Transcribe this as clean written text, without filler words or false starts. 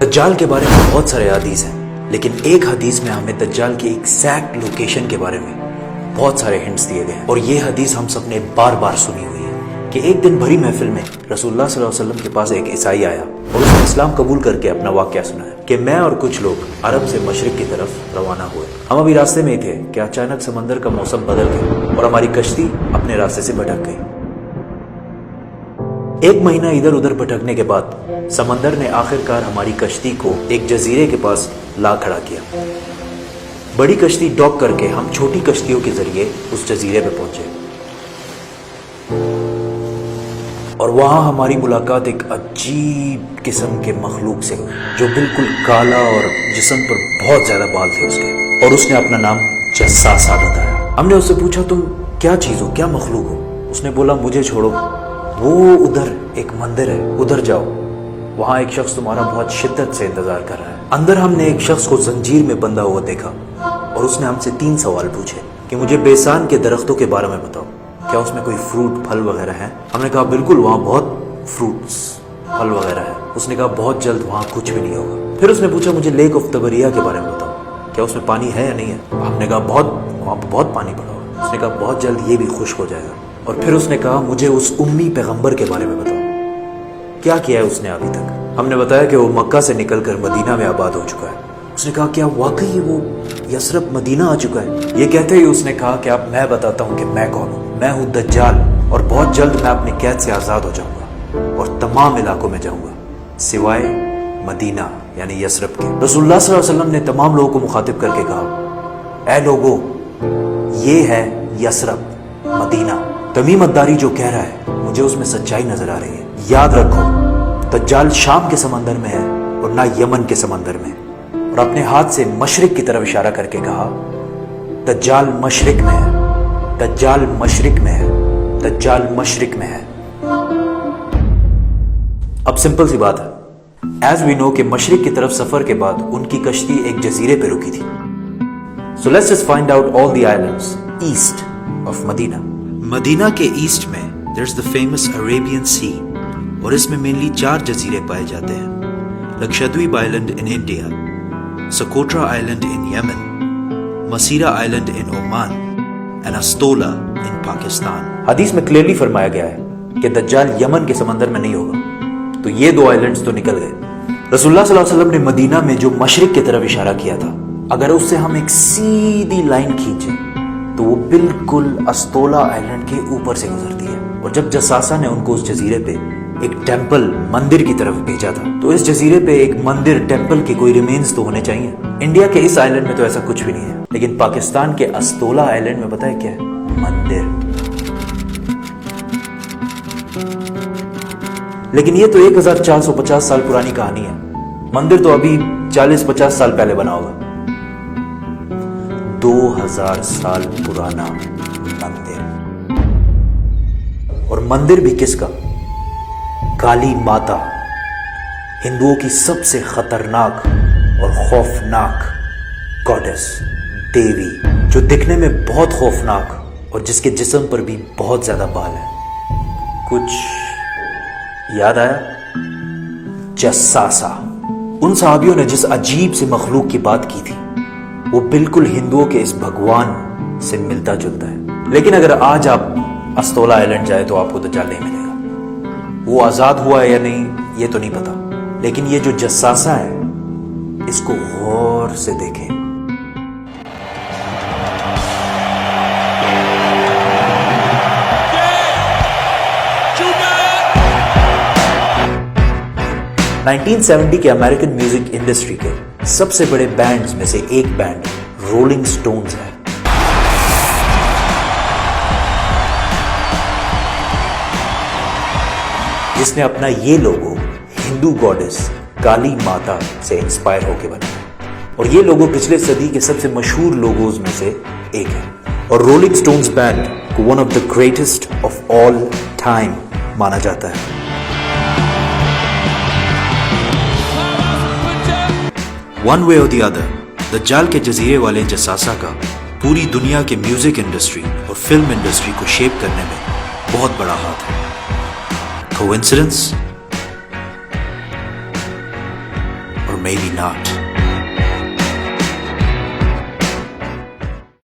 دجال کے بارے میں بہت سارے حدیث ہیں، لیکن ایک حدیث میں ہمیں دجال کی ایگزیکٹ لوکیشن کے بارے میں بہت سارے ہنٹس دیے گئے ہیں، اور یہ حدیث ہم سب نے بار بار سنی ہوئی ہے کہ ایک دن بھری محفل میں رسول اللہ صلی اللہ علیہ وسلم کے پاس ایک عیسائی آیا اور اس نے اسلام قبول کر کے اپنا واقعہ سنایا کہ میں اور کچھ لوگ عرب سے مشرق کی طرف روانہ ہوئے، ہم ابھی راستے میں ہی تھے کہ اچانک سمندر کا موسم بدل گیا اور ہماری کشتی اپنے راستے سے بھٹک گئی۔ ایک مہینہ ادھر ادھر بھٹکنے کے بعد سمندر نے آخر کار ہماری کشتی کو ایک جزیرے کے پاس لا کھڑا کیا۔ بڑی کشتی ڈاک کر کے ہم چھوٹی کشتیوں کے ذریعے اس جزیرے پہ پہنچے، اور وہاں ہماری ملاقات ایک عجیب قسم کے مخلوق سے ہوئی جو بالکل کالا اور جسم پر بہت زیادہ بال تھے اس کے، اور اس نے اپنا نام جساسا بتایا۔ ہم نے اس سے پوچھا تم کیا چیز ہو، کیا مخلوق ہو؟ اس نے بولا مجھے چھوڑو، وہ ادھر ایک مندر ہے، ادھر جاؤ، وہاں ایک شخص تمہارا بہت شدت سے انتظار کر رہا ہے۔ اندر ہم نے ایک شخص کو زنجیر میں بندھا ہوا دیکھا اور اس نے ہم سے 3 سوال پوچھے کہ مجھے بیسان کے درختوں کے بارے میں بتاؤ، کیا اس میں کوئی فروٹ پھل وغیرہ ہے؟ ہم نے کہا بالکل وہاں بہت فروٹس پھل وغیرہ ہے۔ اس نے کہا بہت جلد وہاں کچھ بھی نہیں ہوگا۔ پھر اس نے پوچھا مجھے لیک آف تبریہ کے بارے میں بتاؤ، کیا اس میں پانی ہے یا نہیں ہے؟ ہم نے کہا وہاں پہ بہت پانی پڑا ہوگا۔ اس نے کہا بہت جلد یہ بھی خشک ہو جائے گا۔ اور پھر اس نے کہا مجھے اس امی پیغمبر کے بارے میں بتاؤ، کیا کیا ہے اس نے ابھی تک؟ ہم نے بتایا کہ وہ مکہ سے نکل کر مدینہ میں آباد ہو چکا ہے۔ اس نے کہا کیا واقعی وہ یثرب مدینہ آ چکا ہے؟ یہ کہتے ہی اس نے کہا کہ اب میں بتاتا ہوں کہ میں کون ہوں، میں ہوں دجال، اور بہت جلد میں اپنی قید سے آزاد ہو جاؤں گا اور تمام علاقوں میں جاؤں گا سوائے مدینہ یعنی یثرب کے۔ رسول اللہ صلی اللہ علیہ وسلم نے تمام لوگوں کو مخاطب کر کے کہا اے لوگو، یہ ہے یثرب مدینہ۔ تمیم الداری جو کہہ رہا ہے مجھے اس میں سچائی نظر آ رہی ہے۔ یاد رکھو دجال شام کے سمندر میں ہے اور نہ یمن کے سمندر میں۔ اور اپنے ہاتھ سے مشرق کی طرف اشارہ کر کے کہا دجال مشرق میں ہے، دجال مشرق میں ہے، دجال مشرق میں ہے۔ اب سمپل سی بات ہے، ایز وی نو کہ مشرق کی طرف سفر کے بعد ان کی کشتی ایک جزیرے پہ رکی تھی۔ So let's just find out all the islands east of مدینہ۔ مدینہ کے ایسٹ میں there's the famous Arabian Sea، اور اس میں مینلی 4 جزیرے پائے جاتے ہیں: Lakshadweep island in India, Socotra island in Yemen, Masirah island in Oman, and Astola in Pakistan. حدیث میں کلیئرلی فرمایا گیا ہے کہ دجال یمن کے سمندر میں نہیں ہوگا، تو یہ 2 آئلینڈز تو نکل گئے۔ رسول اللہ صلی اللہ علیہ وسلم نے مدینہ میں جو مشرق کی طرف اشارہ کیا تھا، اگر اس سے ہم ایک سیدھی لائن کھینچیں تو وہ بالکل استولا آئلینڈ کے اوپر سے گزرتی ہے۔ اور جب جساسا نے ان کو اس جزیرے پہ ایک ٹیمپل مندر کی طرف بھیجا تھا، تو اس جزیرے پہ ایک مندر ٹیمپل کے کوئی ریمینز تو ہونے چاہیے۔ انڈیا کے اس آئلینڈ میں تو ایسا کچھ بھی نہیں ہے، لیکن پاکستان کے استولا آئلینڈ میں پتہ ہے کیا ہے؟ مندر۔ لیکن یہ تو 1450 سال پرانی کہانی ہے، مندر تو ابھی 40-50 سال پہلے بنا ہوگا۔ 2000 سال پرانا مندر، اور مندر بھی کس کا؟ کالی ماتا، ہندوؤں کی سب سے خطرناک اور خوفناک گاڈس، دیوی، جو دکھنے میں بہت خوفناک اور جس کے جسم پر بھی بہت زیادہ بال ہیں۔ کچھ یاد آیا؟ جساسا۔ ان صحابیوں نے جس عجیب سے مخلوق کی بات کی تھی وہ بالکل ہندوؤں کے اس بھگوان سے ملتا جلتا ہے۔ لیکن اگر آج آپ استولا آئلینڈ جائے تو آپ کو دجال نہیں ملے گا۔ وہ آزاد ہوا ہے یا نہیں یہ تو نہیں پتا، لیکن یہ جو جساسا ہے اس کو غور سے دیکھیں۔ نائنٹین 70 کے امریکن میوزک انڈسٹری کے سب سے بڑے بینڈز میں سے ایک بینڈ رولنگ سٹونز ہے۔ جس نے اپنا یہ لوگو ہندو گاڈس کالی ماتا سے انسپائر ہو کے بنایا، اور یہ لوگو پچھلے صدی کے سب سے مشہور لوگوز میں سے ایک ہے، اور رولنگ سٹونز بینڈ کو one of the greatest of all time مانا جاتا ہے۔ ون وے اور دی ادر، دجال کے جزیرے والے جساسا کا پوری دنیا کے میوزک انڈسٹری اور فلم انڈسٹری کو شیپ کرنے میں بہت بڑا ہاتھ ہے۔ کوئنسیڈنس؟ اور maybe not.